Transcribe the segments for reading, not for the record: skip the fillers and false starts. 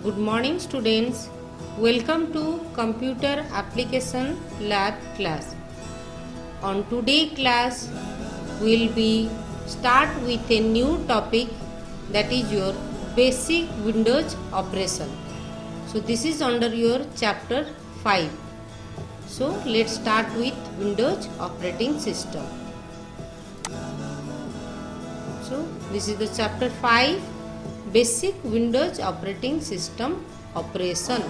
Good morning students. Welcome to Computer Application Lab class. On today class will be start with a new topic, that is your basic Windows operation. So this is under your chapter 5. So let's start with Windows operating system. So this is the chapter 5, basic Windows operating system operation.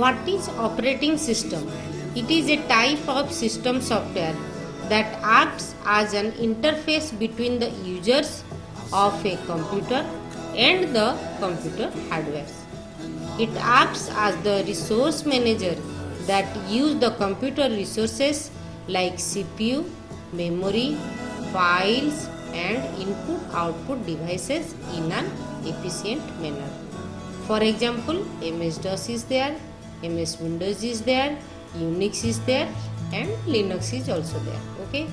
What is operating system? It is a type of system software that acts as an interface between the users of a computer and the computer hardware. It acts as the resource manager that use the computer resources like CPU, memory, files and input-output devices in an efficient manner. For example, MS-DOS is there, MS Windows is there, Unix is there and Linux is also there. Okay.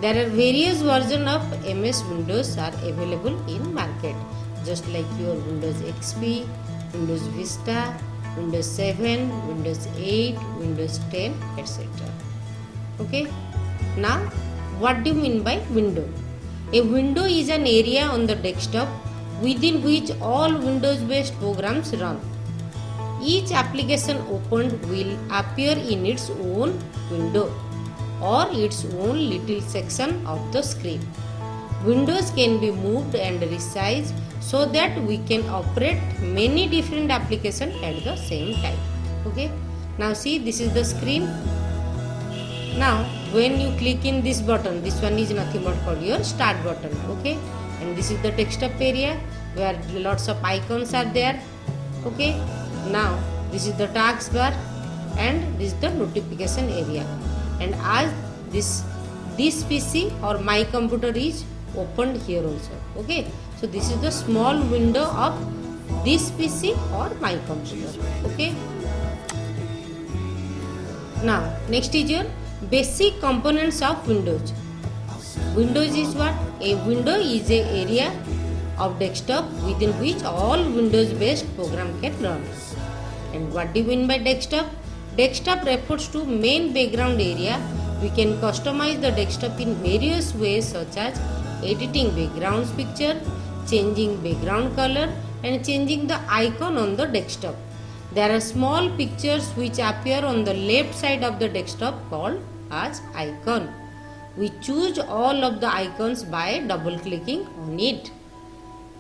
There are various versions of MS Windows are available in market, just like your Windows XP, Windows Vista, Windows 7, Windows 8, Windows 10, etc. Okay. Now, what do you mean by window? A window is an area on the desktop within which all Windows-based programs run. Each application opened will appear in its own window or its own little section of the screen. Windows can be moved and resized so that we can operate many different applications at the same time. Okay. Now see, this is the screen. Now when you click in this button, this one is nothing but called your start button. Okay. And this is the desktop area where lots of icons are there. Okay. Now this is the taskbar and this is the notification area. And as this PC or my computer is opened here also. Okay. So this is the small window of this PC or my computer. Okay. Now next is your basic components of Windows. Windows is what? A window is an area of desktop within which all Windows based program can run. And what do you mean by desktop? Desktop refers to main background area. We can customize the desktop in various ways such as editing background picture, changing background color and changing the icon on the desktop. There are small pictures which appear on the left side of the desktop called as icon. We choose all of the icons by double clicking on it.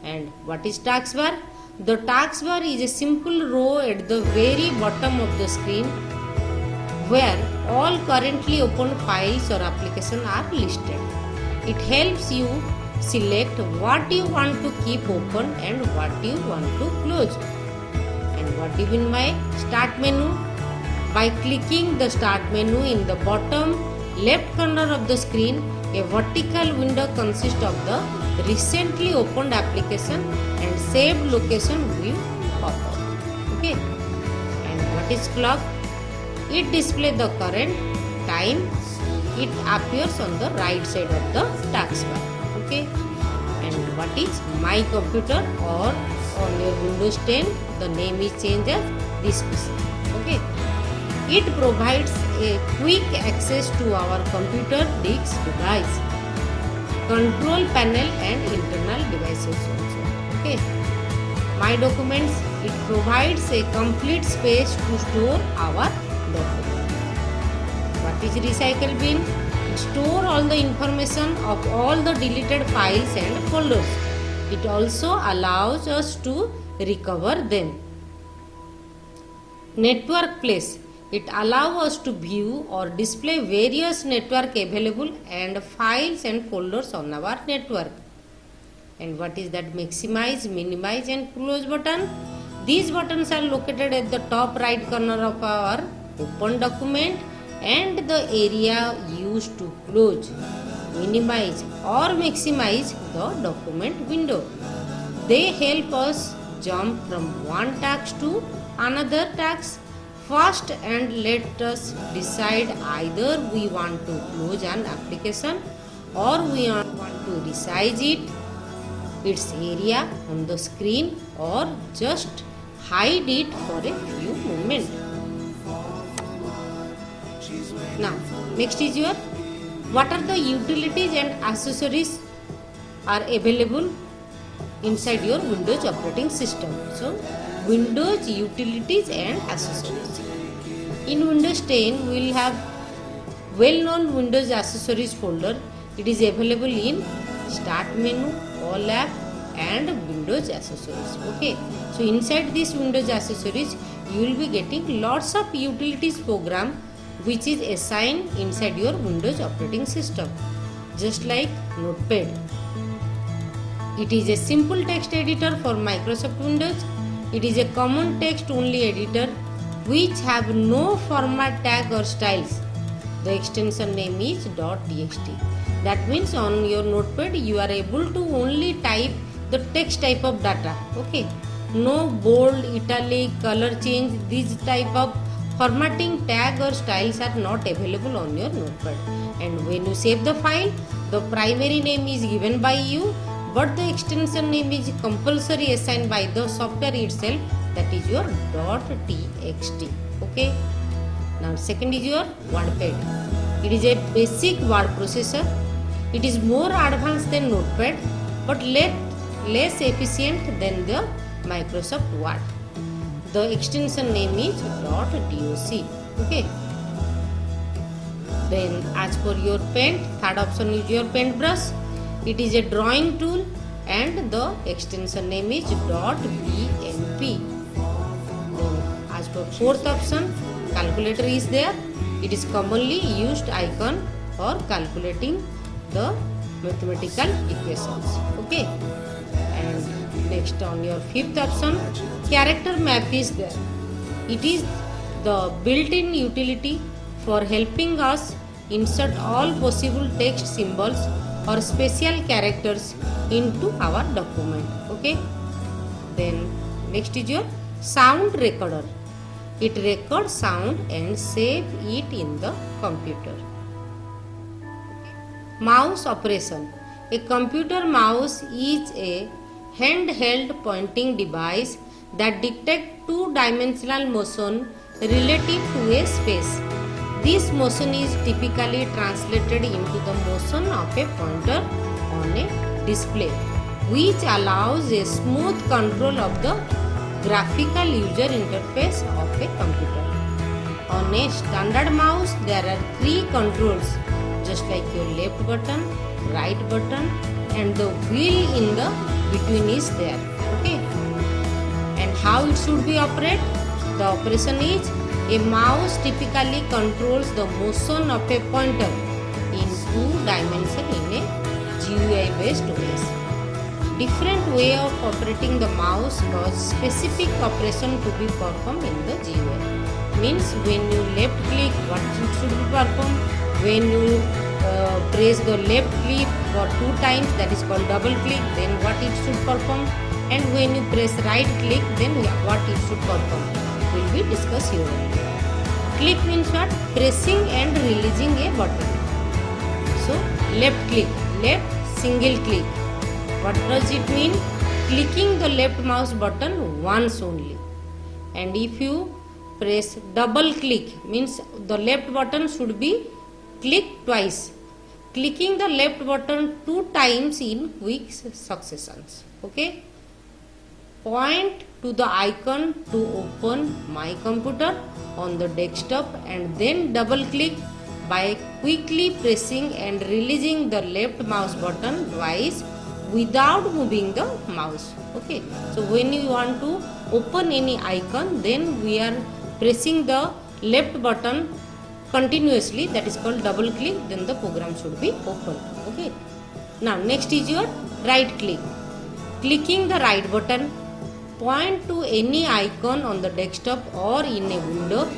And what is taskbar? The taskbar is a simple row at the very bottom of the screen where all currently open files or applications are listed. It helps you select what you want to keep open and what you want to close. And what do you mean by start menu? By clicking the start menu in the bottom left corner of the screen, a vertical window consists of the recently opened application and saved location will pop up. Okay. And what is clock? It displays the current time. It appears on the right side of the taskbar. Okay. And what is my computer, or on your Windows 10 the name is changed as this PC. Okay. It provides a quick access to our computer disk device, control panel and internal devices also. Okay. My documents, it provides a complete space to store our documents. What is recycle bin? It stores all the information of all the deleted files and folders. It also allows us to recover them. Network place. It allows us to view or display various network available and files and folders on our network. And what is that maximize, minimize and close button? These buttons are located at the top right corner of our open document and the area used to close, minimize or maximize the document window. They help us jump from one task to another task fast and let us decide either we want to close an application or we want to resize it its area on the screen or just hide it for a few moments. Now, next is your what are the utilities and accessories are available inside your Windows operating system. So, Windows utilities and accessories. In Windows 10, we will have well-known Windows accessories folder. It is available in Start menu, All app, and Windows accessories. Okay. So inside this Windows accessories, you will be getting lots of utilities program which is assigned inside your Windows operating system. Just like Notepad. It is a simple text editor for Microsoft Windows. It is a common text only editor which have no format tag or styles. The extension name is .txt. That means on your Notepad you are able to only type the text type of data. Okay. No bold, italic, color change. These type of formatting tag or styles are not available on your Notepad. And when you save the file, the primary name is given by you, but the extension name is compulsory assigned by the software itself. That is your .txt. Okay. Now second is your WordPad. It is a basic word processor. It is more advanced than Notepad, but less efficient than the Microsoft Word. The extension name is .doc. Okay. Then as for your paint, third option is your paintbrush. It is a drawing tool and the extension name is .bmp. Then as for fourth option, calculator is there. It is commonly used icon for calculating the mathematical equations. Okay. And next on your fifth option, character map is there. It is the built-in utility for helping us insert all possible text symbols or special characters into our document. Okay. Then next is your sound recorder. It records sound and save it in the computer. Mouse operation. A computer mouse is a handheld pointing device that detects two-dimensional motion relative to a space. This motion is typically translated into the motion of a pointer on a display, which allows a smooth control of the graphical user interface of a computer. On a standard mouse, there are three controls, just like your left button, right button, and the wheel in the between is there. Okay. And how it should be operated? The operation is a mouse typically controls the motion of a pointer in two dimensions in a GUI based ways. Different way of operating the mouse cause specific operation to be performed in the GUI. Means when you left click, what it should be performed. When you press the left click for 2 times, that is called double click, then what it should perform. And when you press right click, then what it should perform will be discussed here. Click means what? Pressing and releasing a button. So left click, left single click. What does it mean? Clicking the left mouse button once only. And if you press double click, means the left button should be clicked twice. Clicking the left button 2 times in quick successions. Okay. Point to the icon to open My Computer on the desktop and then double click by quickly pressing and releasing the left mouse button twice without moving the mouse. Okay. So when you want to open any icon, then we are pressing the left button continuously, that is called double click, then the program should be open. Okay. Now next is your right click. Clicking the right button, point to any icon on the desktop or in a window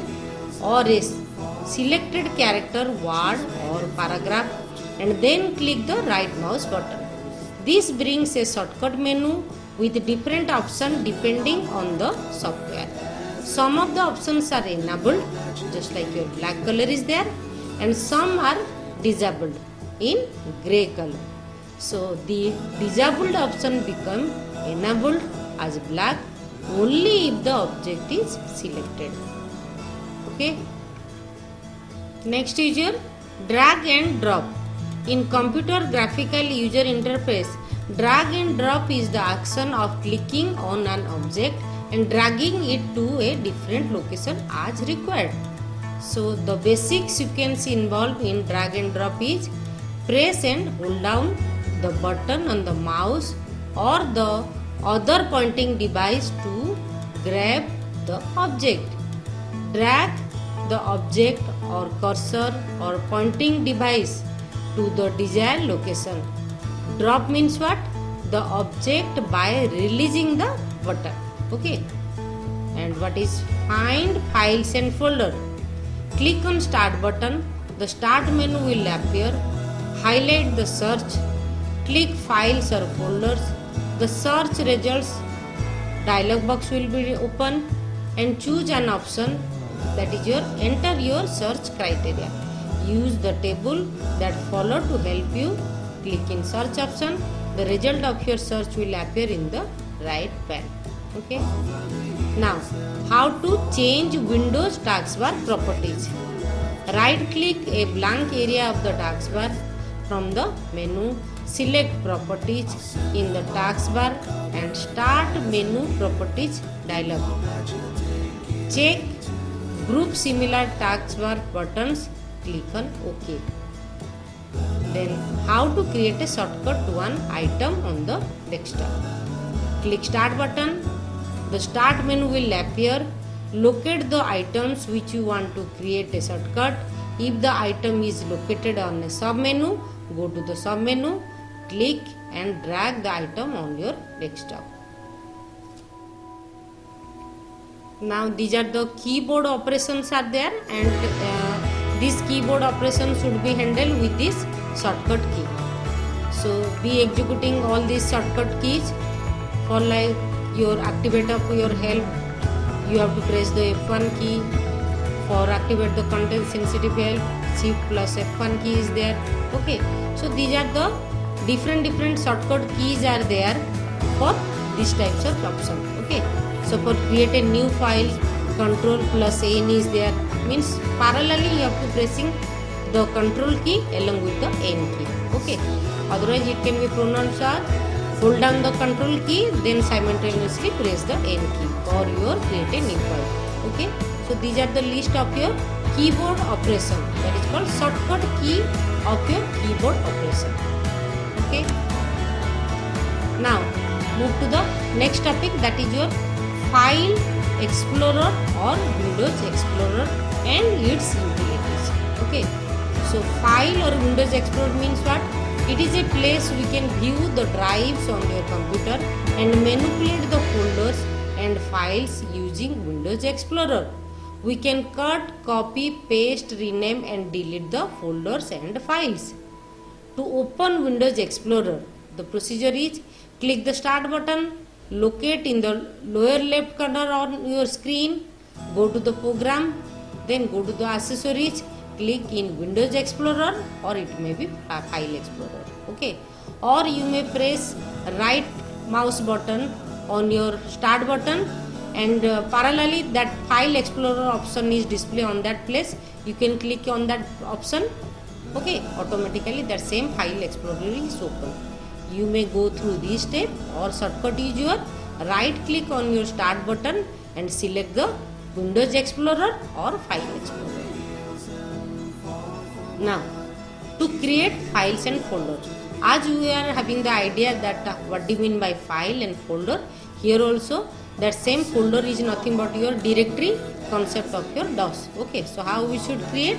or a selected character, word or paragraph, and then click the right mouse button. This brings a shortcut menu with different options depending on the software. Some of the options are enabled, just like your black color is there, and some are disabled in grey color. So the disabled option become enabled as black only if the object is selected. Okay. Next is your drag and drop. In computer graphical user interface, drag and drop is the action of clicking on an object and dragging it to a different location as required. So the basic sequence involved in drag and drop is press and hold down the button on the mouse or the other pointing device to grab the object. Drag the object or cursor or pointing device to the desired location. Drop means what? The object by releasing the button. Okay. And what is find files and folder? Click on start button. The start menu will appear. Highlight the search. Click files or folders. The search results dialog box will be open and choose an option, that is your enter your search criteria. Use the table that follow to help you. Click in search option. The result of your search will appear in the right pane. Okay. Now, how to change Windows taskbar properties? Right click a blank area of the taskbar. From the menu, select properties in the taskbar and start menu properties dialog. Check group similar taskbar buttons. Click on OK. Then how to create a shortcut to an item on the desktop? Click start button. The start menu will appear. Locate the items which you want to create a shortcut. If the item is located on a sub menu, go to the sub menu, click and drag the item on your desktop. Now these are the keyboard operations are there, and this keyboard operation should be handled with this shortcut key. So be executing all these shortcut keys. For like your activate of your help, you have to press the F1 key. For activate the content sensitive help, Shift plus F1 key is there. Okay, so these are the different shortcut keys are there for these types of option. Okay, so for create a new file, Control plus N is there, means parallelly you have to pressing the Control key along with the N key. Okay, otherwise it can be pronounced as hold down the Control key, then simultaneously press the N key for your create a new file. Okay, so these are the list of your keyboard operation, that is called shortcut key of your keyboard operation. Okay, now move to the next topic, that is your File Explorer or Windows Explorer and its utilities. Okay, so File or Windows Explorer means what? It is a place we can view the drives on your computer and manipulate the folders and files using Windows Explorer. We can cut, copy, paste, rename and delete the folders and files. To open Windows Explorer, the procedure is click the start button, locate in the lower left corner on your screen, go to the program, then go to the accessories, click in Windows Explorer or it may be File Explorer. Okay, or you may press right mouse button on your start button and parallelly that File Explorer option is displayed on that place. You can click on that option. Okay, automatically that same File Explorer is open. You may go through this step, or shortcut is your right click on your start button and select the Windows Explorer or File Explorer. Now to create files and folders, as we are having the idea that what do you mean by file and folder, here also that same folder is nothing but your directory concept of your DOS. Okay, so how we should create?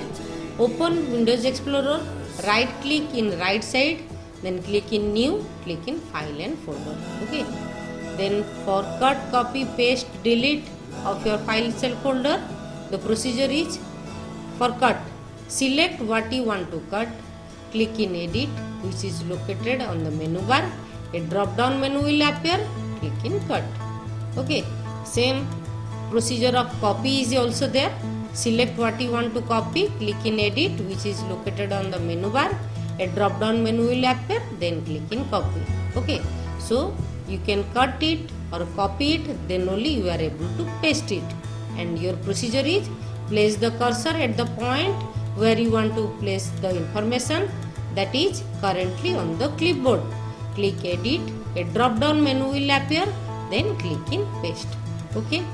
Open Windows Explorer, right click in right side, then click in new, click in file and folder. Okay, then for cut, copy, paste, delete of your files and folder, the procedure is for cut, select what you want to cut, click in edit which is located on the menu bar, a drop down menu will appear, click in cut. Okay, same procedure of copy is also there. Select what you want to copy, click in edit which is located on the menu bar, a drop down menu will appear, then click in copy. Okay, so you can cut it or copy it, then only you are able to paste it. And your procedure is place the cursor at the point where you want to place the information that is currently on the clipboard. Click edit, a drop down menu will appear, then click in paste. Okay,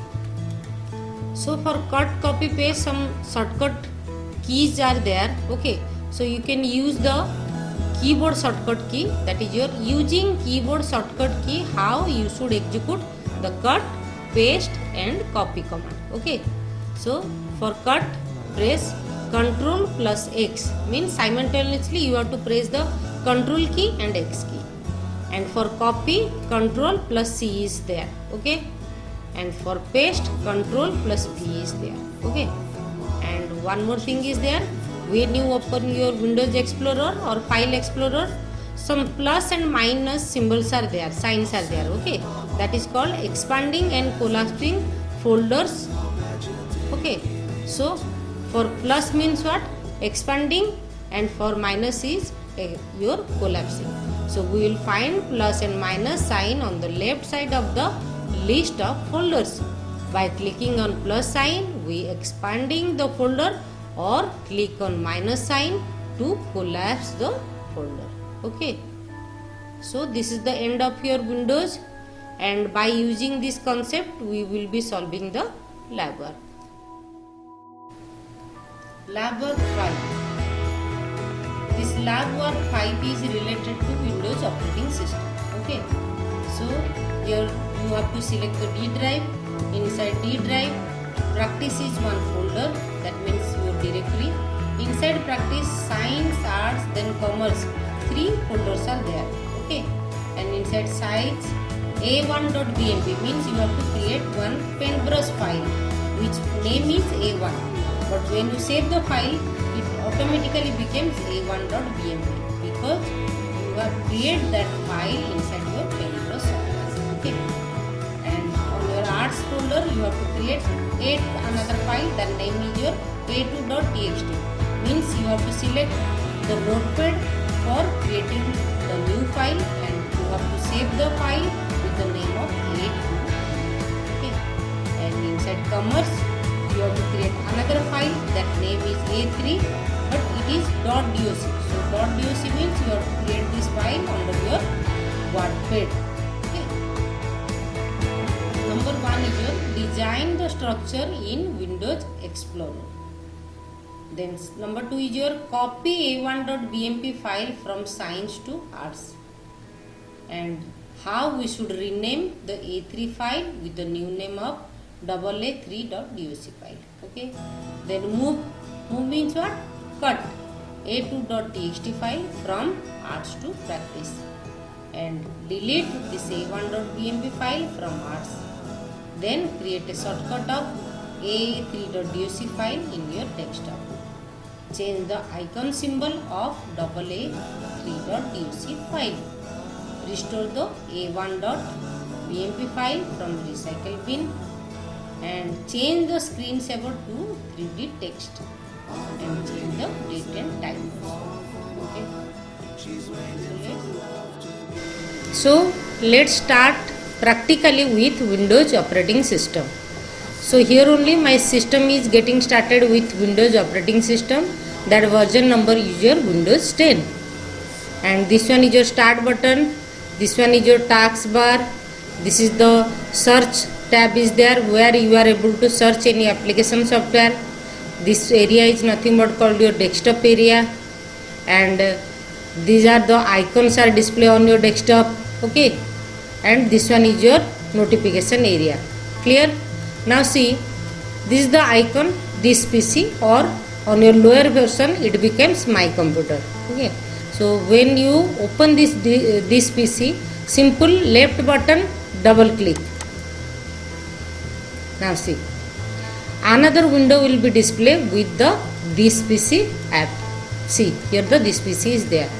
so for cut, copy, paste, some shortcut keys are there. Okay, so you can use the keyboard shortcut key, that is your using keyboard shortcut key how you should execute the cut, paste and copy command. Okay, so for cut, press Ctrl plus X, means simultaneously you have to press the Ctrl key and X key. And for copy, Ctrl plus C is there. Okay, and for paste, Ctrl plus V is there. Okay, and one more thing is there. When you open your Windows Explorer or File Explorer, some plus and minus symbols are there, signs are there. Okay, that is called expanding and collapsing folders. Okay, so for plus means what? Expanding, and for minus is your collapsing. So we will find plus and minus sign on the left side of the list of folders. By clicking on plus sign, we expanding the folder, or click on minus sign to collapse the folder. Okay, so this is the end of your Windows, and by using this concept we will be solving the lab work. Lab work 5. This lab work 5 is related to Windows operating system. Okay, so here you have to select the D drive. Inside D drive, practice is one folder, that means your directory. Inside practice, science, arts, then commerce, 3 folders are there. Okay, and inside sites, a1.bmp means you have to create one paintbrush file which name is a1, but when you save the file it automatically becomes a1.bmp because you have created that file inside your paintbrush software. Okay, and on your arts folder you have to create another file, that name is your a2.txt, means you have to select the notepad for creating the new file, and you have to save the file with the name of a2. Okay, and inside commerce you have to create another file, that name is a3, but it is .doc. So .doc means you have to create this file under your WordPad. Okay. Number 1 is your design the structure in Windows Explorer. Then number 2 is your copy a1.bmp file from science to arts, and how we should rename the a3 file with the new name of AA3.doc file. Okay, then move means what? Cut a2.txt file from arts to practice, and delete this a1.bmp file from arts. Then create a shortcut of a3.doc file in your desktop. Change the icon symbol of AA3.doc file. Restore the a1.bmp file from the recycle bin, and change the screensaver to 3D text, and change the date and time. Okay. So let's start practically with Windows operating system. So here only my system is getting started with Windows operating system. That version number is your Windows 10, and this one is your start button, this one is your taskbar, this is the search tab is there where you are able to search any application software. This area is nothing but called your desktop area, and these are the icons are display on your desktop. Okay, and this one is your notification area. Clear? Now see, this is the icon, this PC, or on your lower version it becomes my computer. Okay, so when you open this PC, simple left button, double click. Now see, another window will be displayed with the this PC app. See here the this PC is there,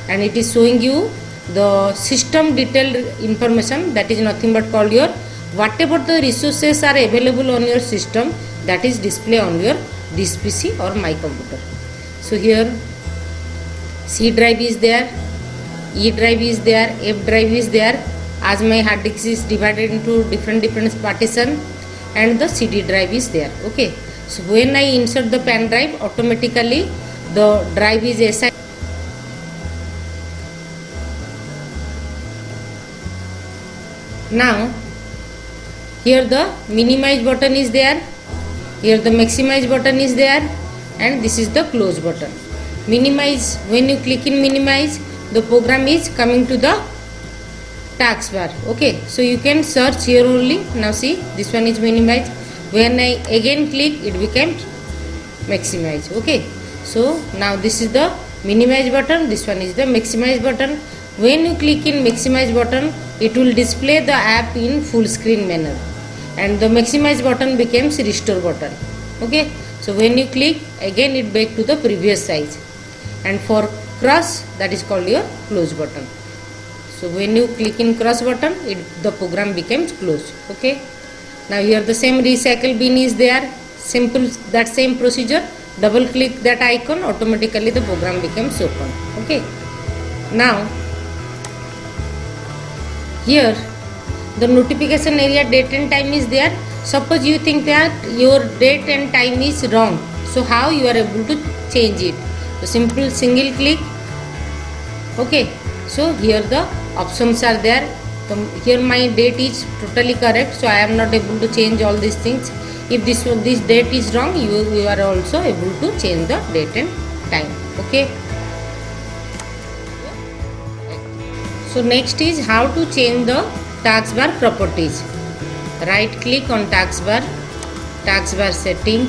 and it is showing you the system detailed information, that is nothing but called your whatever the resources are available on your system, that is display on your this PC or my computer. So here C drive is there, E drive is there, F drive is there, as my hard disk is divided into different partition, and the CD drive is there. Okay, so when I insert the pen drive, automatically the drive is assigned. Now here the minimize button is there, here the maximize button is there, and this is the close button. Minimize, when you click in minimize, the program is coming to the taskbar. Okay, so you can search here only. Now see, this one is minimize. When I again click, it becomes maximize. Okay, so now this is the minimize button, this one is the maximize button. When you click in maximize button, it will display the app in full screen manner, and the maximize button becomes restore button. Okay, so when you click again, it back to the previous size, and for cross, that is called your close button. So when you click in cross button, the program becomes closed. Okay, now here the same recycle bin is there, simple, that same procedure, double click that icon, automatically the program becomes open. Okay, now here the notification area date and time is there. Suppose you think that your date and time is wrong, so how you are able to change it? So simple single click. Okay, so here the options are there. So here my date is totally correct, so I am not able to change all these things. If this date is wrong, you are also able to change the date and time. Okay, so next is how to change the taskbar properties. Right click on taskbar setting.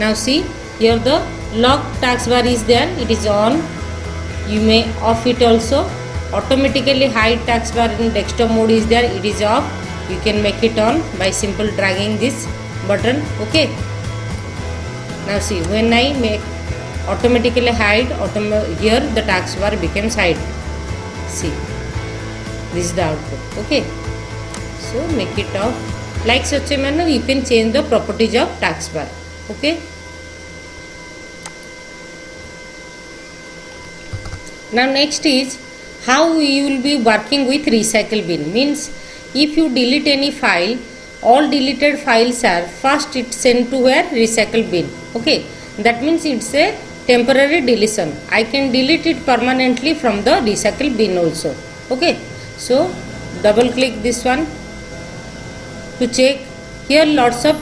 Now see, here the lock taskbar is there, it is on. You may off it also. Automatically hide taskbar in desktop mode is there, it is off. You can make it on by simple dragging this button. Okay, now see, when I make automatically hide, here the taskbar becomes hide. See, this is the output. Okay, so make it off. Like such a manner, you can change the properties of taskbar. Okay, now next is how you will be working with recycle bin. Means if you delete any file, all deleted files are first it sent to where? Recycle bin. Okay, that means it's a temporary deletion. I can delete it permanently from the recycle bin also. Okay, so double click this one to check. Here lots of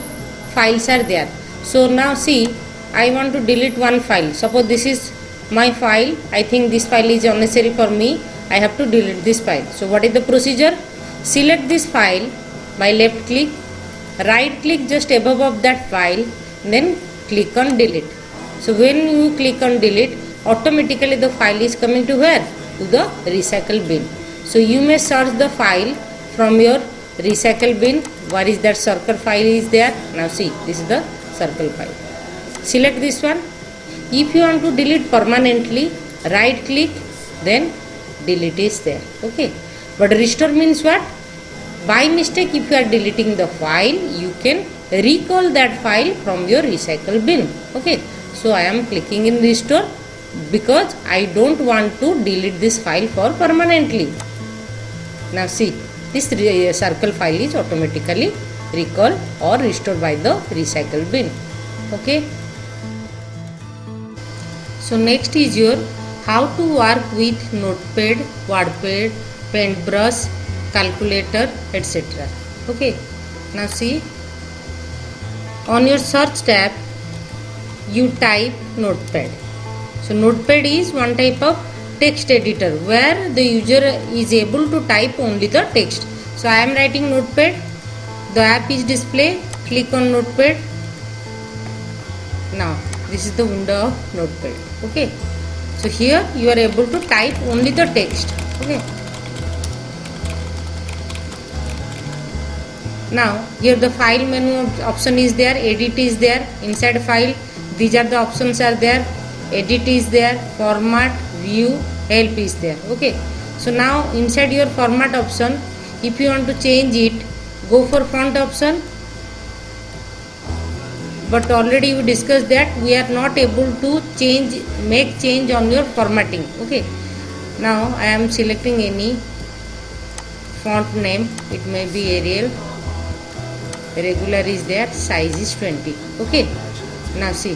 files are there. So now see, I want to delete one file. Suppose this is my file. I think this file is unnecessary for me. I have to delete this file. So what is the procedure? Select this file by left click, right click just above of that file, then click on delete. So when you click on delete, automatically the file is coming to where? To the recycle bin. So you may search the file from your recycle bin. Where is that circle file is there? Now see, this is the circle file. Select this one. If you want to delete permanently, right click, then delete is there. Okay, but restore means what? By mistake, if you are deleting the file, you can recall that file from your recycle bin. Okay, so I am clicking in restore because I don't want to delete this file for permanently. Now see, this circle file is automatically recalled or restored by the recycle bin. Okay, so next is your how to work with notepad, wordpad, paintbrush, calculator, etc. Okay, now see, on your search tab you type notepad. So notepad is one type of text editor where the user is able to type only the text. So I am writing notepad, the app is display, click on notepad. Now this is the window of notepad. Okay, so here you are able to type only the text. Okay, now here the file menu option is there, edit is there, inside file these are the options are there, edit is there, format, view, help is there. Okay, so now inside your format option, if you want to change it, go for font option, but already we discussed that we are not able to make change on your formatting. Okay, now I am selecting any font name. It may be Arial, regular is there, size is 20. Okay, now see,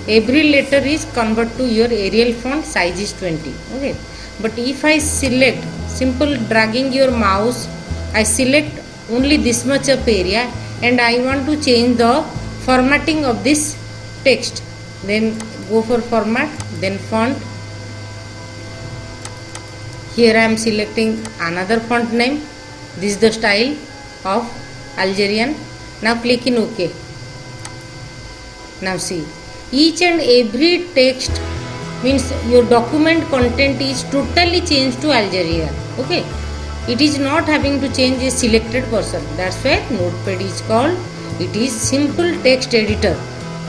every letter is convert to your Arial font, size is 20. Okay, but if I select, simple dragging your mouse, I select only this much of area and I want to change the formatting of this text, then go for format, then font. Here I am selecting another font name. This is the style of Algerian. Now click in OK. Now see, each and every text means your document content is totally changed to Algerian. Okay, it is not having to change a selected person. That's why Notepad is called. It is simple text editor.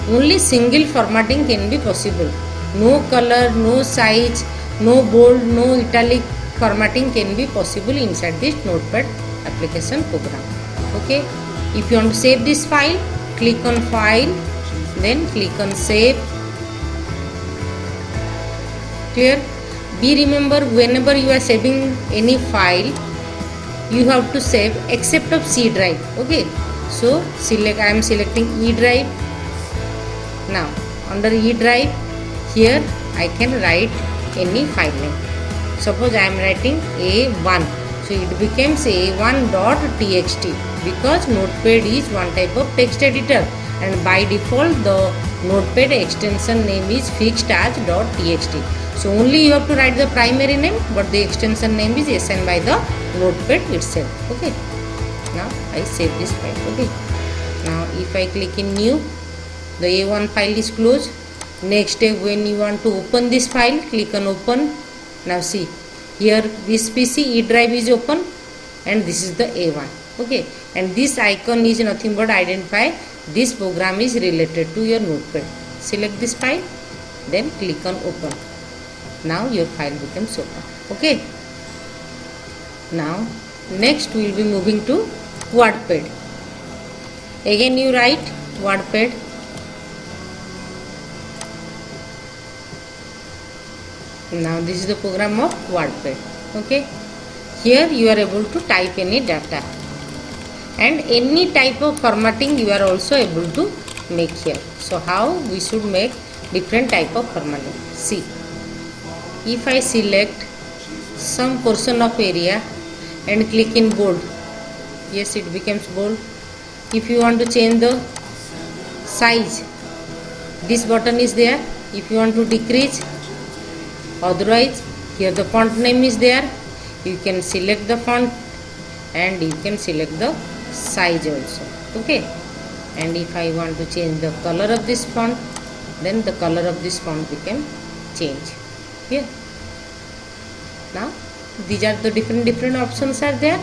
Only single formatting can be possible. No color, no size, no bold, no italic formatting can be possible inside this Notepad application program. Okay, if you want to save this file, click on File, then click on Save. Clear? Be remember, whenever you are saving any file, you have to save except of C drive. Okay, so select, I am selecting E drive. Now under E drive, here I can write any file name. Suppose I am writing A1, so it becomes A1.txt because Notepad is one type of text editor, and by default the Notepad extension name is fixed as .txt. So only you have to write the primary name, but the extension name is assigned by the Notepad itself. Okay, now I save this file. Okay, now if I click in new, the A1 file is closed. Next step, when you want to open this file, click on open. Now see, here this PC E drive is open and this is the A1. Okay, and this icon is nothing but identify this program is related to your Notepad. Select this file, then click on open. Now your file becomes open. Okay, now next we will be moving to WordPad. Again you write WordPad. Now this is the program of WordPad. Okay, here you are able to type any data and any type of formatting you are also able to make here. So how we should make different type of formatting? See, if I select some portion of area and click in bold, yes, it becomes bold. If you want to change the size, this button is there. If you want to decrease, otherwise here the font name is there. You can select the font and you can select the size also. Okay, and if I want to change the color of this font, then the color of this font became change here. Now these are the different options are there.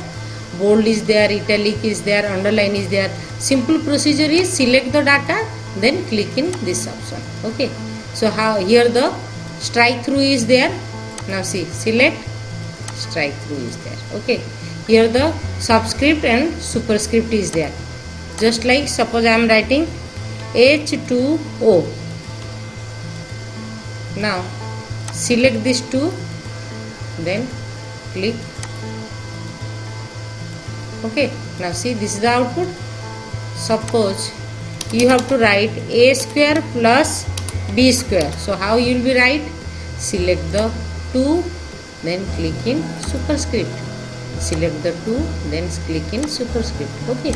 Bold is there, italic is there, underline is there. Simple procedure is select the data, then click in this option. Okay, so how here the strike through is there. Now see, select, strike through is there. Okay, here the subscript and superscript is there. Just like suppose I am writing H2O. Now select this 2, then click. Okay, now see, this is the output. Suppose you have to write a square plus b square. So how you will be write? Select the 2, then click in superscript. Select the 2, then click in superscript. Okay,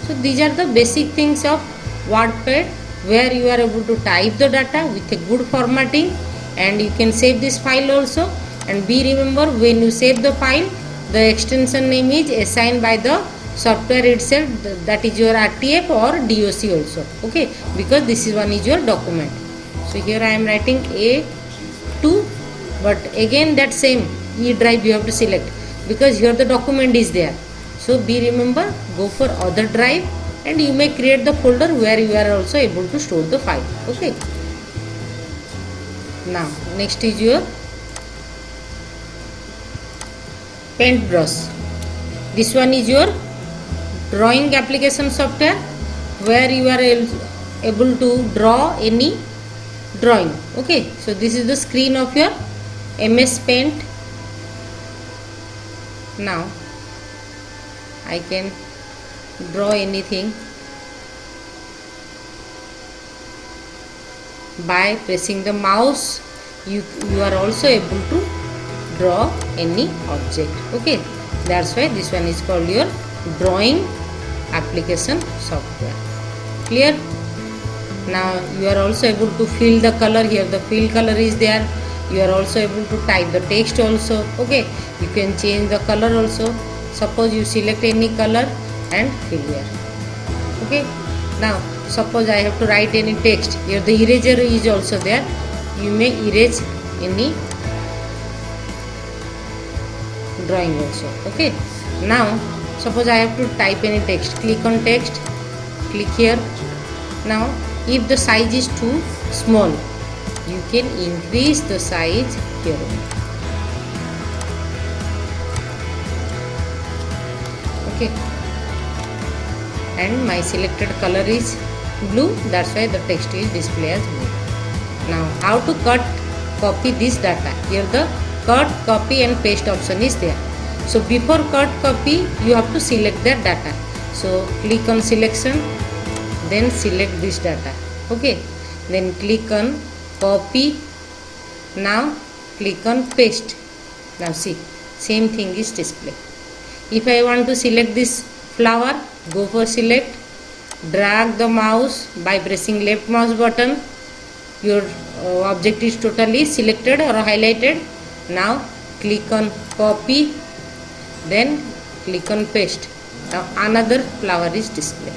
so these are the basic things of WordPad, where you are able to type the data with a good formatting, and you can save this file also. And be remember, when you save the file, the extension name is assigned by the software itself, that is your RTF or DOC also. Okay, because this is one is your document. So here I am writing A2, but again that same E drive you have to select, because here the document is there. So be remember, go for other drive and you may create the folder where you are also able to store the file. Okay, now next is your Paintbrush. This one is your drawing application software, where you are able to draw any drawing. Okay, so this is the screen of your MS Paint. Now I can draw anything by pressing the mouse. You are also able to draw any object. Okay, that's why this one is called your drawing application software. Clear? Now you are also able to fill the color. Here the fill color is there. You are also able to type the text also. Okay, you can change the color also. Suppose you select any color and fill here. Okay, now suppose I have to write any text. Here the eraser is also there. You may erase any drawing also. Okay, now suppose I have to type any text. Click on text, click here. Now if the size is too small, you can increase the size here. Okay, and my selected color is blue, that's why the text is displayed as blue. Now how to cut copy this data? Here the cut, copy and paste option is there. So before cut copy, you have to select that data. So click on selection, then select this data. Okay, then click on copy. Now click on paste. Now see, same thing is displayed. If I want to select this flower, go for select, drag the mouse by pressing left mouse button. Your object is totally selected or highlighted. Now click on copy, then click on paste. Now another flower is displayed.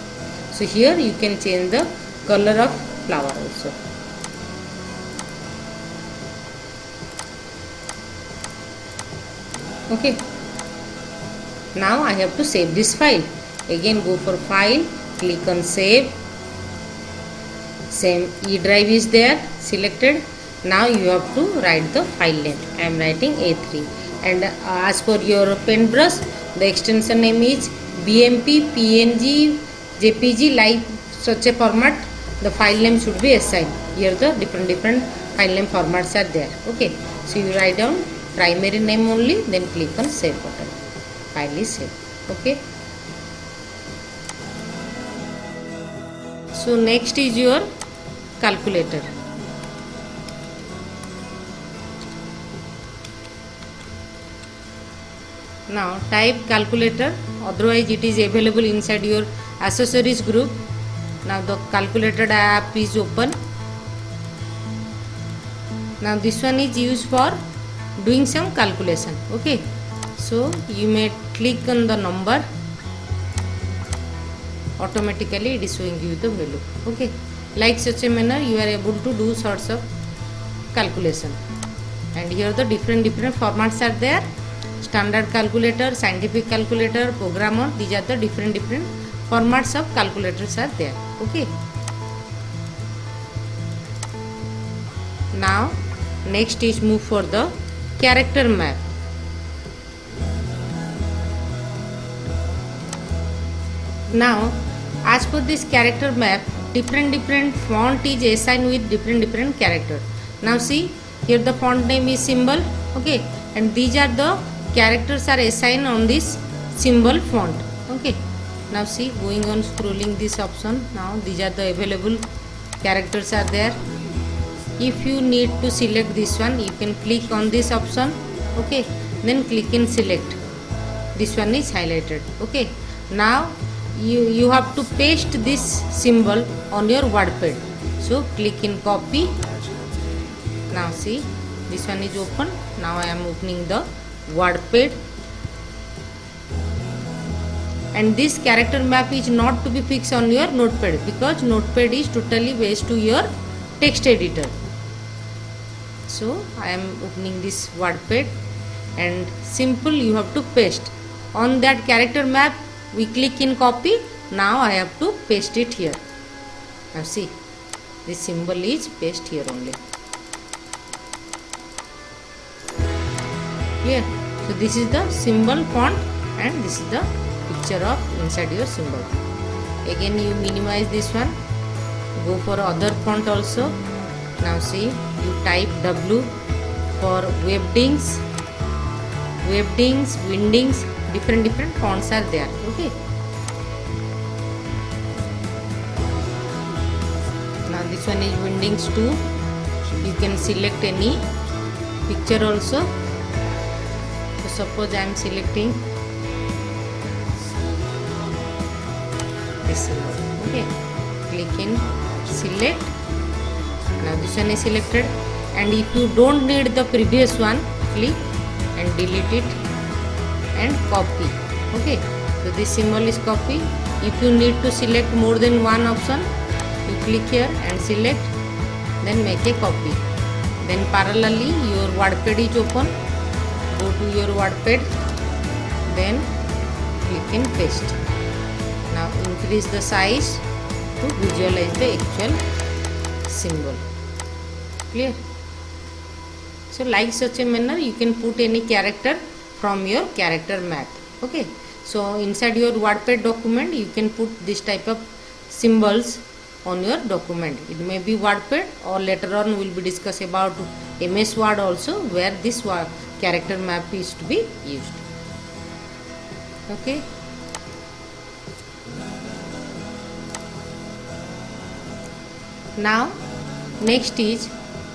So here you can change the color of flower also. Okay, now I have to save this file. Again go for file, click on save. Same E drive is there selected. Now you have to write the file name. I am writing A3, and as for your paintbrush, the extension name is BMP, PNG, JPG, like such a format. The file name should be assigned. Here the different file name formats are there. Okay, so you write down primary name only, then click on save button. File is saved. Okay, so next is your calculator. Now type calculator, otherwise it is available inside your accessories group. Now the calculator app is open. Now this one is used for doing some calculation. Okay, so you may click on the number, automatically it is showing you the value. Okay, like such a manner you are able to do sorts of calculation. And here the different formats are there. Standard calculator, scientific calculator, programmer, these are the different formats of calculators are there. Okay, now next is move for the character map. Now as per this character map, different font is assigned with different character. Now see, here the font name is symbol. Okay, and these are the characters are assigned on this symbol font. Okay, now see, going on scrolling this option, now these are the available characters are there. If you need to select this one, you can click on this option. Okay, then click in select. This one is highlighted. Okay, now you have to paste this symbol on your WordPad. So click in copy. Now see, this one is open. Now I am opening the WordPad, and this character map is not to be fixed on your Notepad, because Notepad is totally based to your text editor. So I am opening this WordPad, and simple you have to paste on that character map. We click in copy. Now I have to paste it here. Now see, this symbol is paste here only. Here, so this is the symbol font, and this is the picture of inside your symbol. Again you minimize this one, Go for other font also. Now see, you type W for webdings, windings, different fonts are there. Okay. Now this one is windings 2. You can select any picture also. So suppose I am selecting this one. Okay. Click in select. Now this one is selected, and if you don't need the previous one, click and delete it and copy. Okay, so this symbol is copy. If you need to select more than one option, you click here and select, then make a copy. Then parallelly your WordPad is open. Go to your WordPad, then click and paste. Now increase the size to visualize the actual symbol. Clear? So like such a manner you can put any character from your character mat. Okay, so inside your WordPad document you can put this type of symbols on your document. It may be WordPad, or later on we will be discuss about MS Word also, where this character map is to be used. Okay. Now next is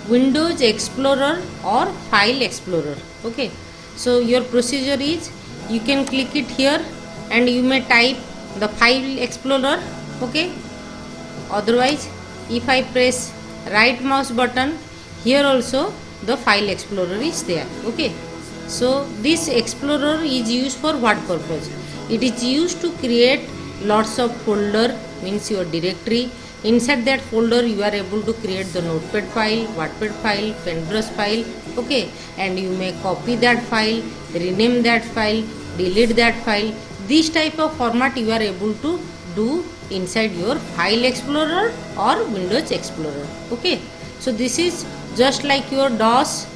Windows Explorer or File Explorer. Okay, so your procedure is, you can click it here and you may type the File Explorer. Okay, otherwise if I press right mouse button, here also the File Explorer is there. Okay, so this Explorer is used for what purpose? It is used to create lots of folder, means your directory. Inside that folder you are able to create the notepad file, WordPad file, Paintbrush file. Okay, and you may copy that file, rename that file, delete that file. This type of format you are able to do inside your File Explorer or Windows Explorer. Okay, so this is just like your DOS.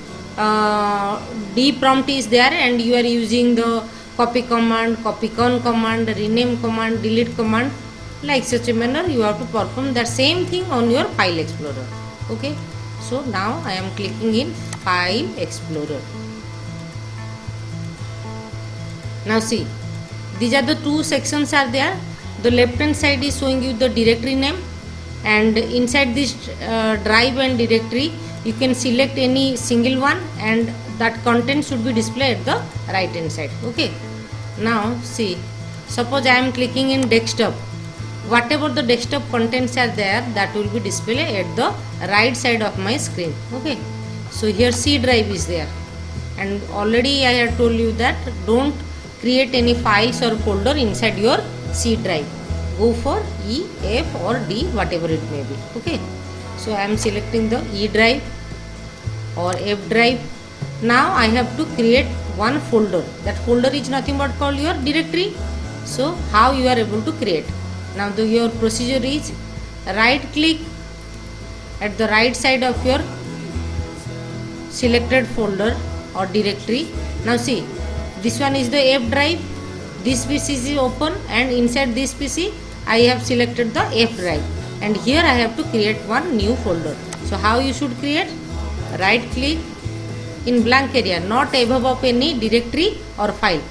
D prompt is there and you are using the copy command, copycon command, rename command, delete command. Like such a manner you have to perform that same thing on your File Explorer. Okay, so now I am clicking in File Explorer. Now see, these are the two sections are there. The left hand side is showing you the directory name, and inside this drive and directory you can select any single one, and that content should be displayed at the right hand side. Okay, now see, suppose I am clicking in desktop. Whatever the desktop contents are there, that will be displayed at the right side of my screen. Okay, so here C drive is there, and already I have told you that don't create any files or folder inside your C drive. Go for E, F or D, whatever it may be. Okay, so I am selecting the E drive or F drive. Now I have to create one folder. That folder is nothing but called your directory. So how you are able to create? Now your procedure is, right click at the right side of your selected folder or directory. Now see, this one is the F drive, this PC is open, and inside this PC I have selected the F drive, and here I have to create one new folder. So how you should create? Right click in blank area, not above of any directory or file.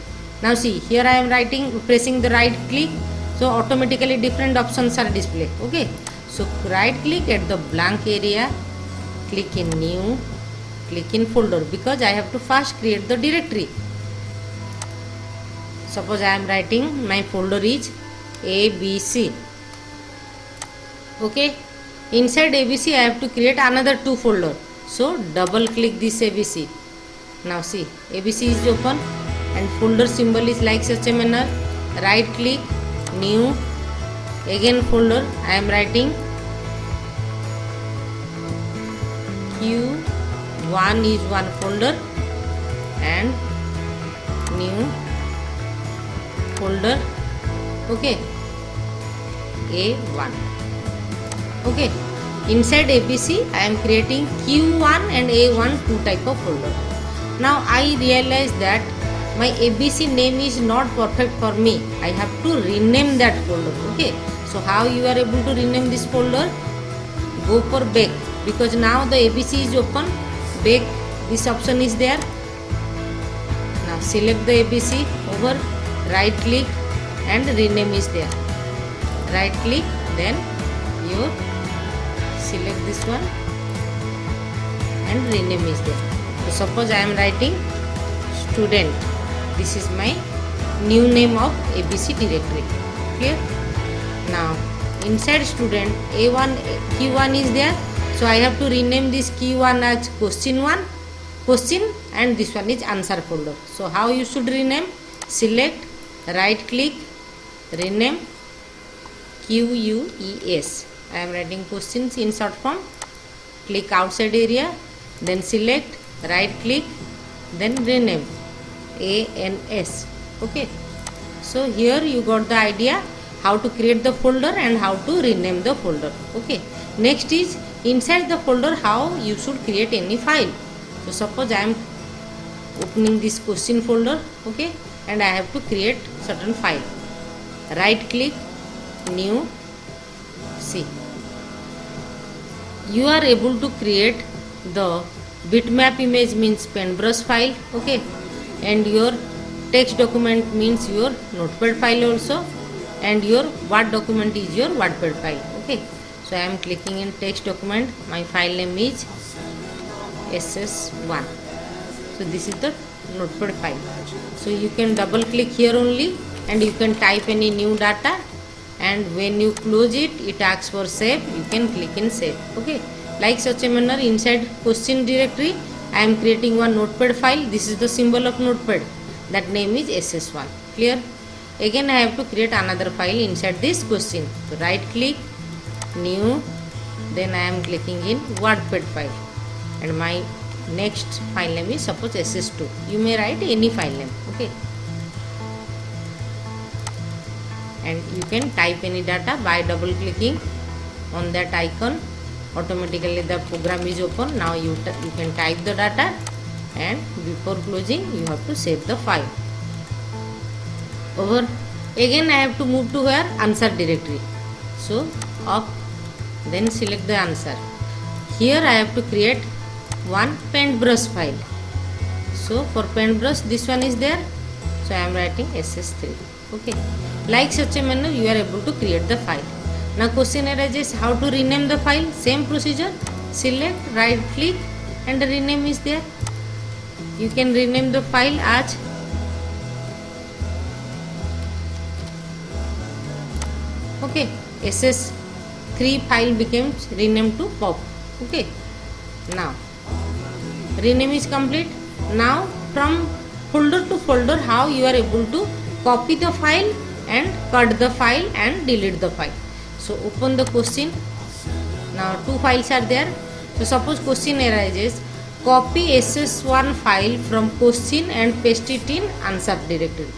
Now see, here I am pressing the right click, so automatically different options are displayed. Okay, so right click at the blank area, click in new, click in folder, because I have to first create the directory. Suppose I am writing my folder is ABC. Okay, inside ABC I have to create another two folder, so double click this ABC. Now see, ABC is open and folder symbol is like such a manner. Right click, new, again folder, I am writing Q1 is one folder and new folder. Okay, A1. Okay, inside ABC I am creating Q1 and A1, two type of folder. Now I realize that my ABC name is not perfect for me. I have to rename that folder. Okay, so how you are able to rename this folder? go for back, because now the ABC is open. Back, this option is there. Now select the ABC over, right click and rename is there. Right click, then you select this one and rename is there. So suppose I am writing student. This is my new name of ABC directory. Clear? Now inside student A1 key1 is there. So I have to rename this key1 as question1, question, and this one is answer folder. So how you should rename? Select, right click, rename QUES. I am writing questions in short form. Click outside area, then select, right click, then rename ANS. Okay. So here you got the idea how to create the folder and how to rename the folder. Okay. Next is inside the folder how you should create any file. So suppose I am opening this question folder, okay, and I have to create certain file. Right click, new, see. You are able to create the bitmap image means paintbrush file, okay, and your text document means your notepad file also, and your Word document is your Wordpad file. Okay, so I am clicking in text document. My file name is ss1. So this is the notepad file. So you can double click here only and you can type any new data, and when you close it, it asks for save. You can click in save. Okay, like such a manner inside question directory I am creating one notepad file. This is the symbol of notepad, that name is ss1. Clear? Again I have to create another file inside this question. So right click, new, then I am clicking in Wordpad file, and my next file name is suppose ss2. You may write any file name. Okay, and you can type any data by double clicking on that icon. Automatically the program is open. Now you can type the data, and before closing you have to save the file. Over again I have to move to where? Answer directory. So up, then select the answer. Here I have to create one paintbrush file. So for paintbrush this one is there. So I am writing ss3. Okay, like such a manner you are able to create the file. Now question arises how to rename the file. Same procedure. Select, right click, and the rename is there. You can rename the file as okay, ss3 file becomes renamed to pop. Okay, now rename is complete. Now from folder to folder how you are able to copy the file and cut the file and delete the file. So open the question. Now two files are there. So suppose question arises, copy ss1 file from question and paste it in answer directory.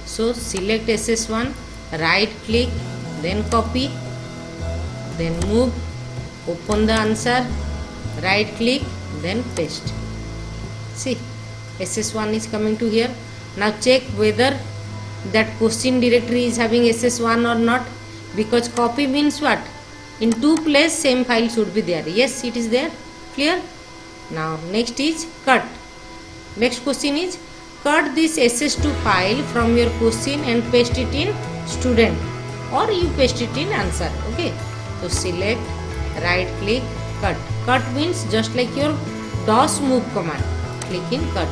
So select ss1, right click, then copy, then move, open the answer, right click, then paste. See, ss1 is coming to here. Now check whether that question directory is having ss1 or not, because copy means what? In two places same file should be there. Yes, it is there. Clear? Now next is cut. Next question is cut this ss2 file from your question and paste it in student, or you paste it in answer. Okay, so select, right click, cut. Cut means just like your DOS move command. Click in cut.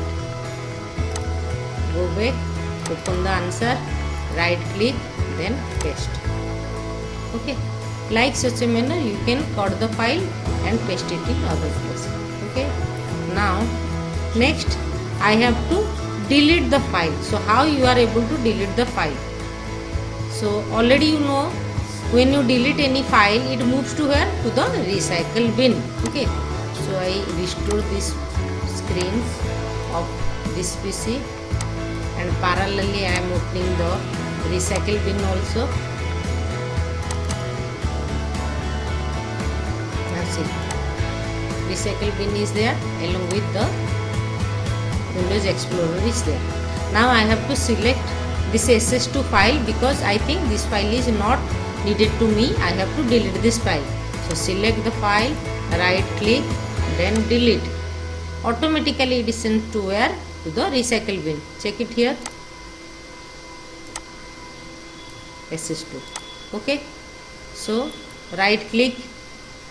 Go back, open the answer, right click, then paste. Okay, like such a manner you can cut the file and paste it in other place. Okay, now next I have to delete the file. So how you are able to delete the file? So already you know, when you delete any file it moves to where? To the recycle bin. Okay, so I restore this screen of this PC, and parallelly I am opening the recycle bin also. Now see, recycle bin is there along with the Windows Explorer is there. Now I have to select this ss2 file because I think this file is not needed to me. I have to delete this file. So select the file, right click, then delete. Automatically it is sent to where? To the recycle bin. Check it here. SS2. Okay. So right click.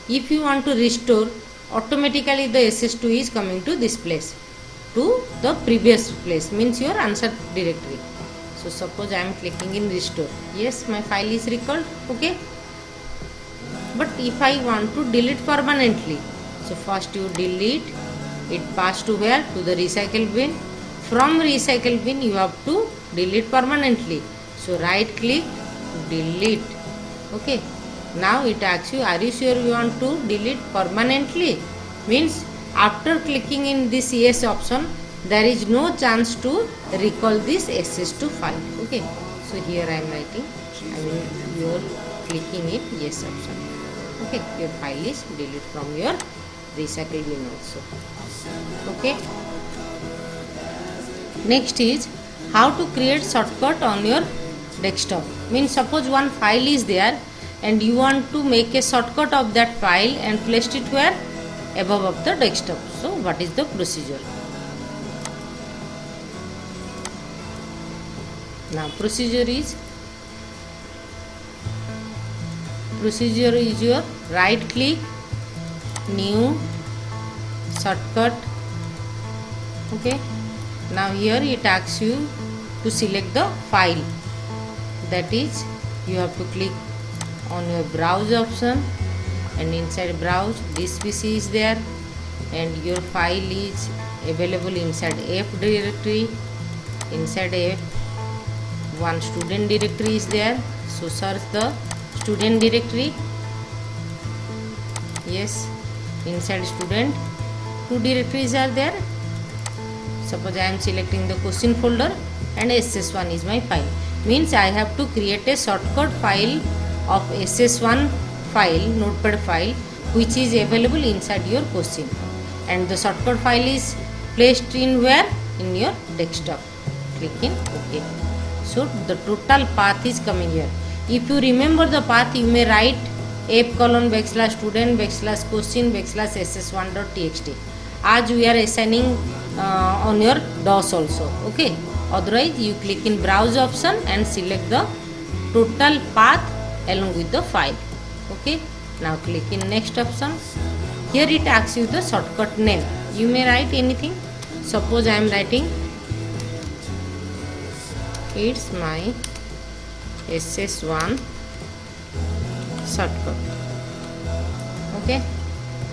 If you want to restore, automatically the SS2 is coming to this place, to the previous place, means your answer directory. So suppose I am clicking in restore. Yes, my file is recalled. Okay. But if I want to delete permanently, so first you delete, it pass to where? To the recycle bin. From recycle bin you have to delete permanently. So right click, delete. Okay. Now it asks you, are you sure you want to delete permanently? Means after clicking in this yes option, there is no chance to recall this SS2 file. Okay. So here I am writing, you are clicking it yes option. Okay. Your file is deleted from your recycle bin also. Okay. Next is how to create shortcut on your desktop. Means suppose one file is there and you want to make a shortcut of that file and place it where? Above of the desktop. So what is the procedure? Now procedure is your right click, new, shortcut. Okay. Now here it asks you to select the file. That is, you have to click on your browse option, and inside browse this PC is there and your file is available inside F directory. Inside F, one student directory is there, so search the student directory. Yes, inside student two directories are there. Suppose I am selecting the question folder and SS1 is my file. Means I have to create a shortcut file of SS1 file, notepad file, which is available inside your question, and the shortcut file is placed in where? In your desktop. Click in OK. So the total path is coming here. If you remember the path, you may write f:\student\question\ss1.txt as we are assigning on your DOS also. Okay. Otherwise you click in browse option and select the total path along with the file. Okay. Now click in next option. Here it asks you the shortcut name. You may write anything. Suppose I am writing, it's my SS1 shortcut. Okay.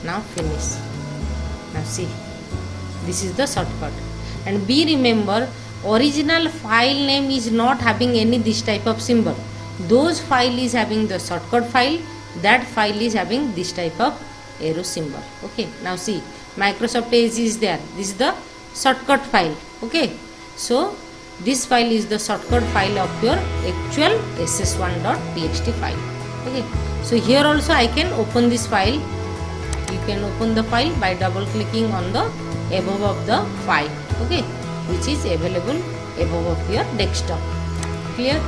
Now finish. Now see, this is the shortcut. And be remember, original file name is not having any this type of symbol. Those file is having the shortcut file, that file is having this type of arrow symbol. Okay. Now see, Microsoft Edge is there. This is the shortcut file. Okay. So this file is the shortcut file of your actual ss1.txt file. Okay. So here also I can open this file. You can open the file by double clicking on the above of the file. Okay. Which is available above of your desktop. Clear?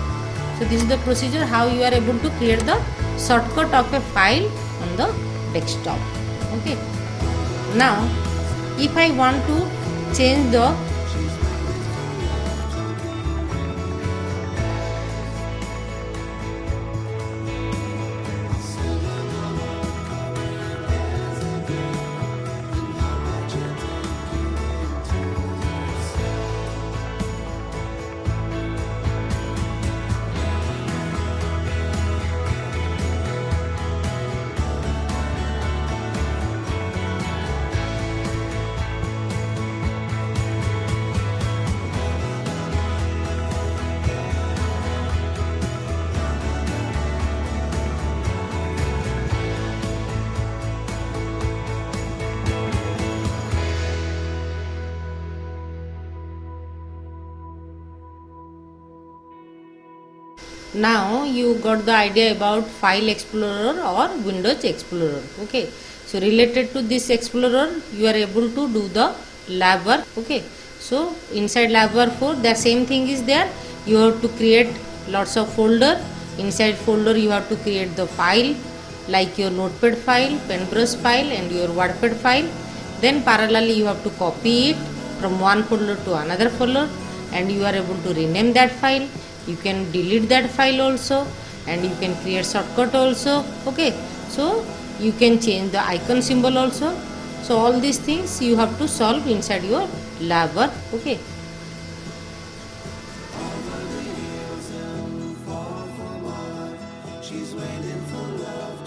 So this is the procedure how you are able to create the shortcut of a file on the desktop. Okay. Now if I want to change the now you got the idea about File Explorer or Windows Explorer. Okay. So related to this Explorer, you are able to do the lab work. Okay. So inside lab work 4, the same thing is there. You have to create lots of folder. Inside folder you have to create the file. like your notepad file, pen brush file and your wordpad file. Then parallelly you have to copy it from one folder to another folder, and you are able to rename that file. You can delete that file also, and you can create shortcut also. Okay, so you can change the icon symbol also. So all these things you have to solve inside your lab work. Okay. She's waiting for love.